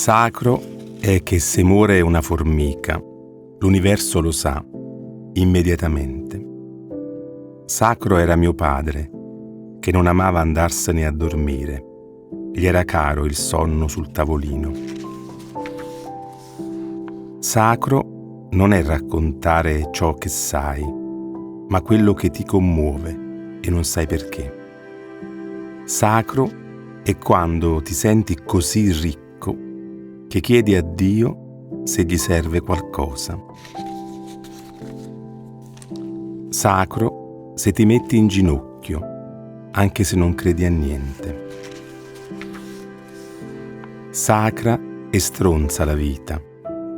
Sacro è che se muore una formica, l'universo lo sa, immediatamente. Sacro era mio padre, che non amava andarsene a dormire. Gli era caro il sonno sul tavolino. Sacro non è raccontare ciò che sai, ma quello che ti commuove e non sai perché. Sacro è quando ti senti così ricco che chiedi a Dio se gli serve qualcosa. Sacro se ti metti in ginocchio, anche se non credi a niente. Sacra e stronza la vita,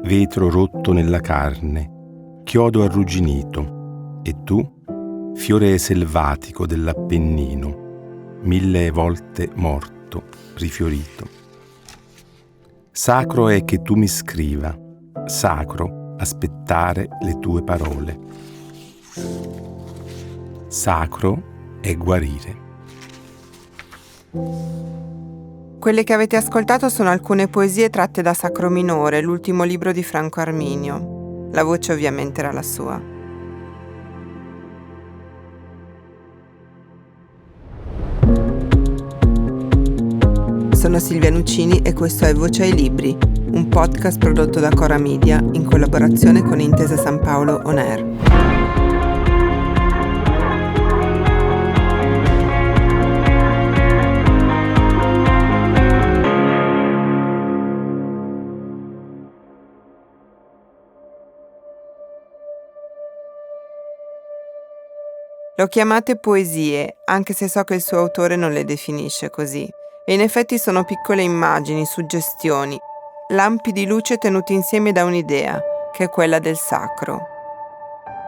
vetro rotto nella carne, chiodo arrugginito, e tu, fiore selvatico dell'Appennino, 1000 volte morto, rifiorito. Sacro è che tu mi scriva, sacro aspettare le tue parole. Sacro è guarire. Quelle che avete ascoltato sono alcune poesie tratte da Sacro Minore, l'ultimo libro di Franco Arminio. La voce ovviamente era la sua. Sono Silvia Nuccini e questo è Voce ai Libri, un podcast prodotto da Cora Media in collaborazione con Intesa San Paolo On Air. Le ho chiamate poesie, anche se so che il suo autore non le definisce così. E in effetti sono piccole immagini, suggestioni, lampi di luce tenuti insieme da un'idea, che è quella del sacro.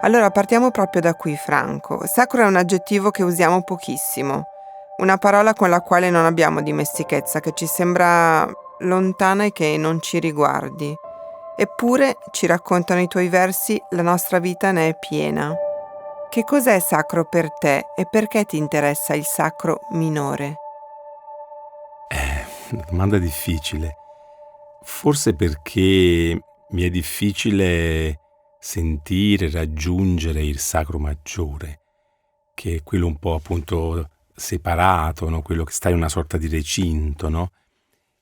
Allora partiamo proprio da qui, Franco. Sacro è un aggettivo che usiamo pochissimo, una parola con la quale non abbiamo dimestichezza, che ci sembra lontana e che non ci riguardi. Eppure, ci raccontano i tuoi versi, la nostra vita ne è piena. Che cos'è sacro per te e perché ti interessa il sacro minore? Una domanda difficile. Forse perché mi è difficile sentire, raggiungere il sacro maggiore, che è quello un po' appunto separato, no? Quello che sta in una sorta di recinto, no?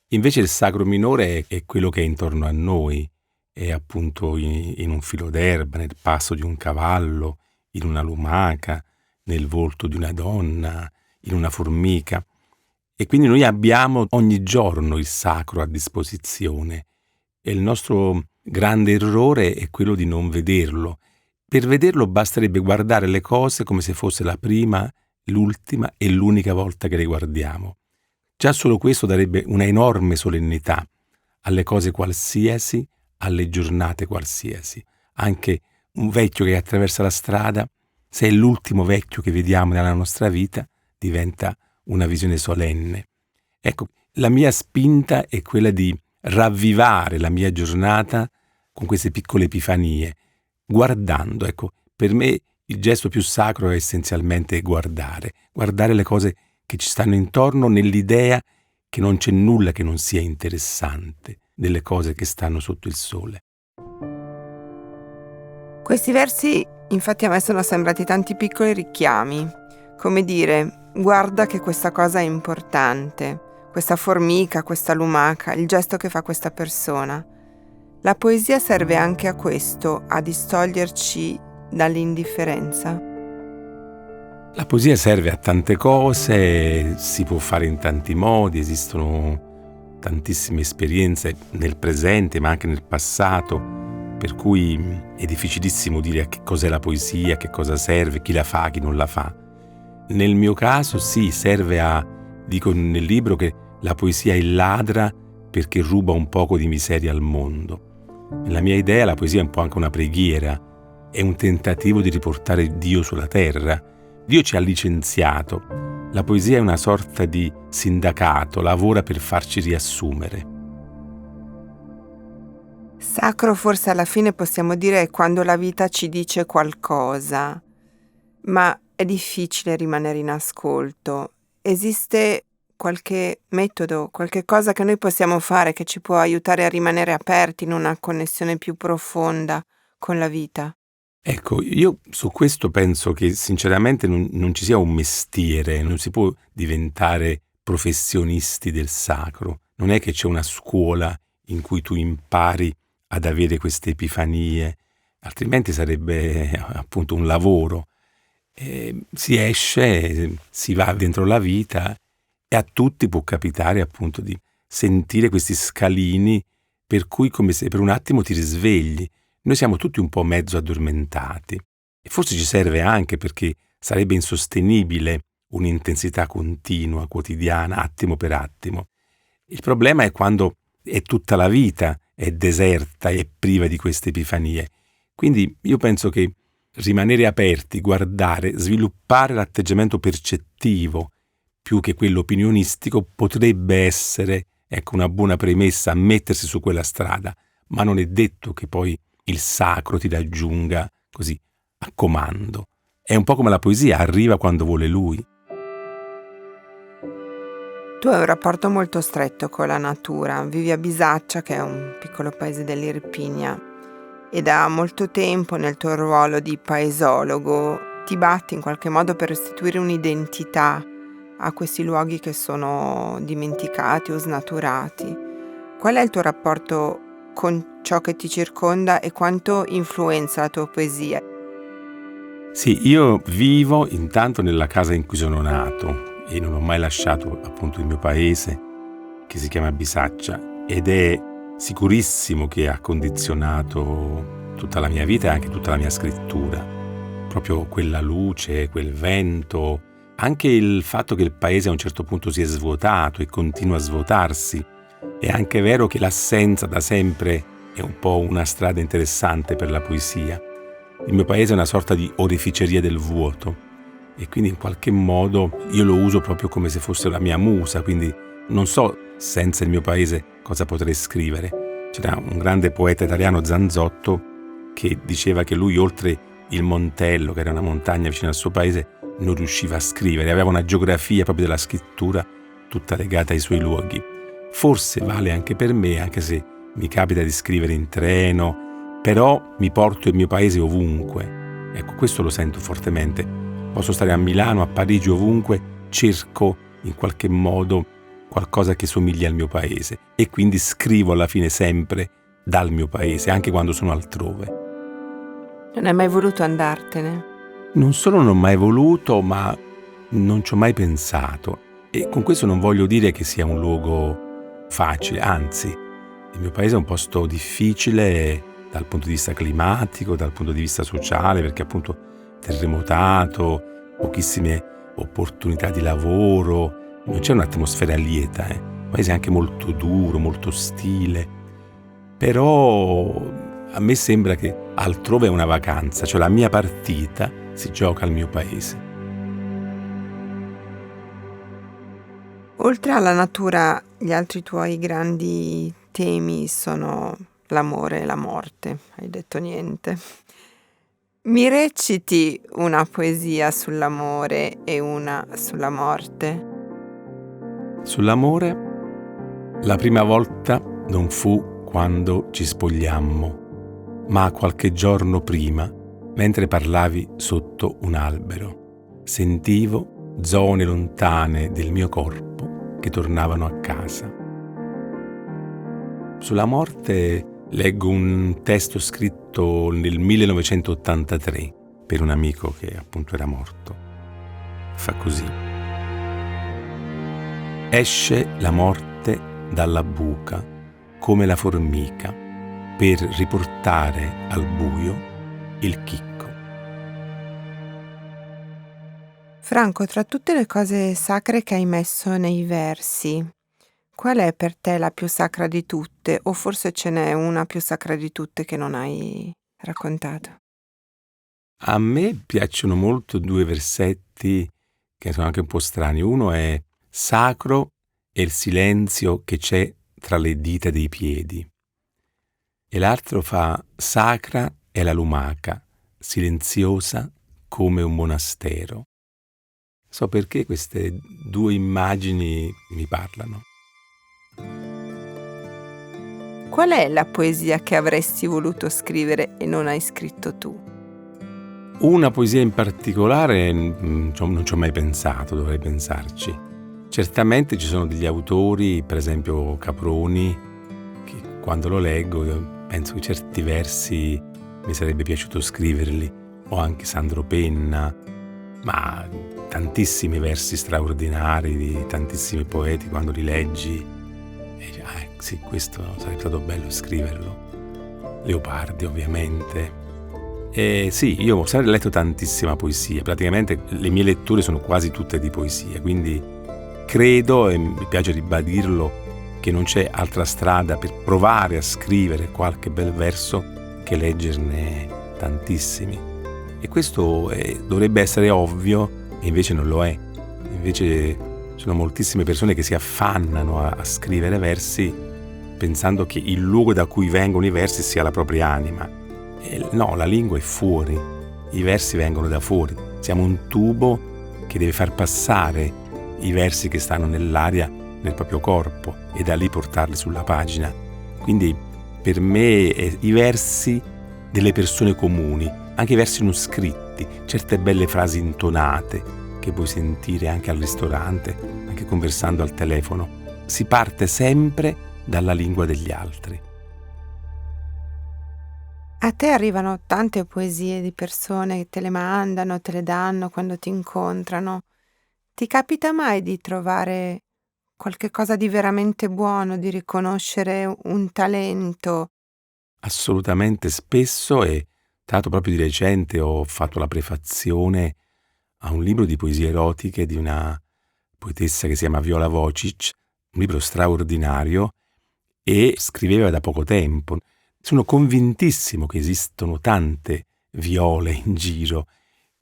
Invece il sacro minore è quello che è intorno a noi, è appunto in un filo d'erba, nel passo di un cavallo, in una lumaca, nel volto di una donna, in una formica. E quindi noi abbiamo ogni giorno il sacro a disposizione e il nostro grande errore è quello di non vederlo. Per vederlo basterebbe guardare le cose come se fosse la prima, l'ultima e l'unica volta che le guardiamo. Già solo questo darebbe una enorme solennità alle cose qualsiasi, alle giornate qualsiasi. Anche un vecchio che attraversa la strada, se è l'ultimo vecchio che vediamo nella nostra vita, diventa una visione solenne. Ecco, la mia spinta è quella di ravvivare la mia giornata con queste piccole epifanie, guardando. Ecco, per me il gesto più sacro è essenzialmente guardare le cose che ci stanno intorno nell'idea che non c'è nulla che non sia interessante delle cose che stanno sotto il sole. Questi versi infatti a me sono sembrati tanti piccoli richiami, come dire, guarda che questa cosa è importante, questa formica, questa lumaca, il gesto che fa questa persona. La poesia serve anche a questo, a distoglierci dall'indifferenza. La poesia serve a tante cose, si può fare in tanti modi, esistono tantissime esperienze nel presente ma anche nel passato, per cui è difficilissimo dire a che cos'è la poesia, che cosa serve, chi la fa, chi non la fa. Nel mio caso sì, serve dico nel libro che la poesia è ladra perché ruba un poco di miseria al mondo. Nella mia idea la poesia è un po' anche una preghiera, è un tentativo di riportare Dio sulla terra. Dio ci ha licenziato, la poesia è una sorta di sindacato, lavora per farci riassumere. Sacro forse alla fine possiamo dire è quando la vita ci dice qualcosa, ma è difficile rimanere in ascolto. Esiste qualche metodo, qualche cosa che noi possiamo fare che ci può aiutare a rimanere aperti in una connessione più profonda con la vita? Ecco, io su questo penso che sinceramente non ci sia un mestiere, non si può diventare professionisti del sacro. Non è che c'è una scuola in cui tu impari ad avere queste epifanie, altrimenti sarebbe appunto un lavoro. Si esce, si va dentro la vita e a tutti può capitare appunto di sentire questi scalini per cui come se per un attimo ti risvegli. Noi siamo tutti un po' mezzo addormentati e forse ci serve anche perché sarebbe insostenibile un'intensità continua, quotidiana, attimo per attimo. Il problema è quando è tutta la vita, è deserta e priva di queste epifanie. Quindi io penso che rimanere aperti, guardare, sviluppare l'atteggiamento percettivo più che quello opinionistico potrebbe essere, ecco, una buona premessa a mettersi su quella strada, ma non è detto che poi il sacro ti raggiunga così a comando. È un po' come la poesia, arriva quando vuole lui. Tu hai un rapporto molto stretto con la natura, vivi a Bisaccia, che è un piccolo paese dell'Irpinia, e da molto tempo nel tuo ruolo di paesologo ti batti in qualche modo per restituire un'identità a questi luoghi che sono dimenticati o snaturati. Qual è il tuo rapporto con ciò che ti circonda e quanto influenza la tua poesia? Sì, io vivo intanto nella casa in cui sono nato e non ho mai lasciato appunto il mio paese, che si chiama Bisaccia, ed è sicurissimo che ha condizionato tutta la mia vita e anche tutta la mia scrittura. Proprio quella luce, quel vento, anche il fatto che il paese a un certo punto si è svuotato e continua a svuotarsi. È anche vero che l'assenza da sempre è un po' una strada interessante per la poesia. Il mio paese è una sorta di oreficeria del vuoto e quindi in qualche modo io lo uso proprio come se fosse la mia musa, quindi non so senza il mio paese cosa potrei scrivere. C'era un grande poeta italiano, Zanzotto, che diceva che lui oltre il Montello, che era una montagna vicino al suo paese, non riusciva a scrivere, aveva una geografia proprio della scrittura tutta legata ai suoi luoghi. Forse vale anche per me, anche se mi capita di scrivere in treno, però mi porto il mio paese ovunque. Ecco, questo lo sento fortemente. Posso stare a Milano, a Parigi, ovunque, cerco in qualche modo qualcosa che somiglia al mio paese e quindi scrivo alla fine sempre dal mio paese, anche quando sono altrove. Non hai mai voluto andartene? Non solo non ho mai voluto, ma non ci ho mai pensato. E con questo non voglio dire che sia un luogo facile, anzi, il mio paese è un posto difficile dal punto di vista climatico, dal punto di vista sociale, perché appunto terremotato, pochissime opportunità di lavoro, non c'è un'atmosfera lieta, Un paese anche molto duro, molto ostile. Però a me sembra che altrove è una vacanza, cioè la mia partita si gioca al mio paese. Oltre alla natura, gli altri tuoi grandi temi sono l'amore e la morte. Hai detto niente. Mi reciti una poesia sull'amore e una sulla morte? Sull'amore, la prima volta non fu quando ci spogliammo, ma qualche giorno prima, mentre parlavi sotto un albero. Sentivo zone lontane del mio corpo che tornavano a casa. Sulla morte leggo un testo scritto nel 1983 per un amico che appunto era morto. Fa così. Esce la morte dalla buca come la formica per riportare al buio il chicco. Franco, tra tutte le cose sacre che hai messo nei versi, qual è per te la più sacra di tutte? O forse ce n'è una più sacra di tutte che non hai raccontato? A me piacciono molto due versetti che sono anche un po' strani. Uno è sacro è il silenzio che c'è tra le dita dei piedi. E l'altro fa sacra è la lumaca, silenziosa come un monastero. So perché queste due immagini mi parlano. Qual è la poesia che avresti voluto scrivere e non hai scritto tu? Una poesia in particolare non ci ho mai pensato, dovrei pensarci. Certamente ci sono degli autori, per esempio Caproni, che quando lo leggo io penso che certi versi mi sarebbe piaciuto scriverli, o anche Sandro Penna, ma tantissimi versi straordinari di tantissimi poeti, quando li leggi e dici, sì, questo sarebbe stato bello scriverlo. Leopardi, ovviamente. E sì, io ho sempre letto tantissima poesia, praticamente le mie letture sono quasi tutte di poesia, quindi credo, e mi piace ribadirlo, che non c'è altra strada per provare a scrivere qualche bel verso che leggerne tantissimi. E questo dovrebbe essere ovvio, e invece non lo è. Invece ci sono moltissime persone che si affannano a scrivere versi pensando che il luogo da cui vengono i versi sia la propria anima. No, la lingua è fuori, i versi vengono da fuori. Siamo un tubo che deve far passare i versi che stanno nell'aria nel proprio corpo e da lì portarli sulla pagina. Quindi per me i versi delle persone comuni, anche i versi non scritti, certe belle frasi intonate che puoi sentire anche al ristorante, anche conversando al telefono, si parte sempre dalla lingua degli altri. A te arrivano tante poesie di persone che te le mandano, te le danno quando ti incontrano. Ti capita mai di trovare qualche cosa di veramente buono, di riconoscere un talento? Assolutamente, spesso, e tra l'altro proprio di recente ho fatto la prefazione a un libro di poesie erotiche di una poetessa che si chiama Viola Vocic, un libro straordinario, e scriveva da poco tempo. Sono convintissimo che esistono tante Viole in giro.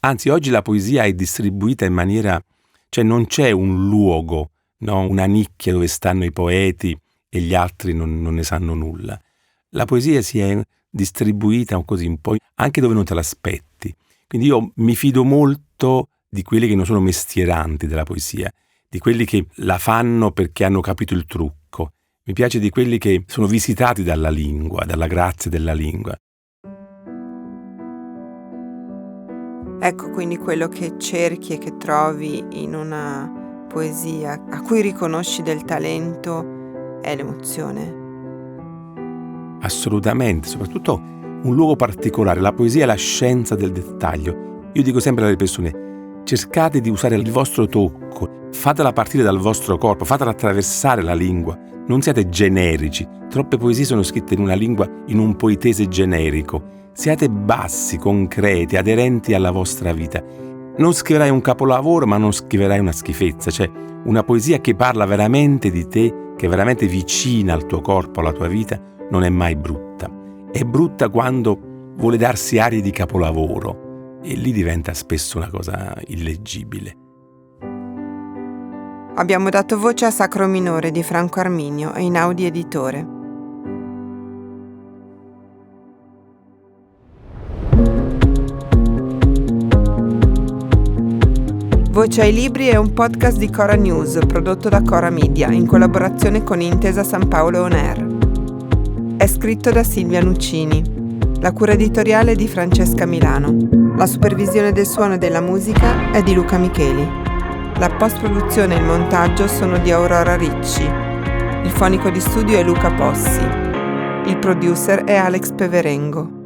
Anzi, oggi la poesia è distribuita in maniera, cioè non c'è un luogo, no? Una nicchia dove stanno i poeti e gli altri non ne sanno nulla. La poesia si è distribuita così un po' anche dove non te l'aspetti. Quindi io mi fido molto di quelli che non sono mestieranti della poesia, di quelli che la fanno perché hanno capito il trucco. Mi piace di quelli che sono visitati dalla lingua, dalla grazia della lingua. Ecco quindi quello che cerchi e che trovi in una poesia a cui riconosci del talento è l'emozione. Assolutamente, soprattutto un luogo particolare. La poesia è la scienza del dettaglio. Io dico sempre alle persone, cercate di usare il vostro tocco, fatela partire dal vostro corpo, fatela attraversare la lingua. Non siate generici. Troppe poesie sono scritte in una lingua, in un poetese generico. Siate bassi, concreti, aderenti alla vostra vita. Non scriverai un capolavoro, ma non scriverai una schifezza. Cioè, una poesia che parla veramente di te, che è veramente vicina al tuo corpo, alla tua vita, non è mai brutta. È brutta quando vuole darsi arie di capolavoro e lì diventa spesso una cosa illeggibile. Abbiamo dato voce a Sacro Minore di Franco Arminio, Einaudi editore. Voce ai libri è un podcast di Cora News prodotto da Cora Media in collaborazione con Intesa San Paolo On Air. È scritto da Silvia Nuccini. La cura editoriale è di Francesca Milano. La supervisione del suono e della musica è di Luca Micheli. La post-produzione e il montaggio sono di Aurora Ricci. Il fonico di studio è Luca Possi. Il producer è Alex Peverengo.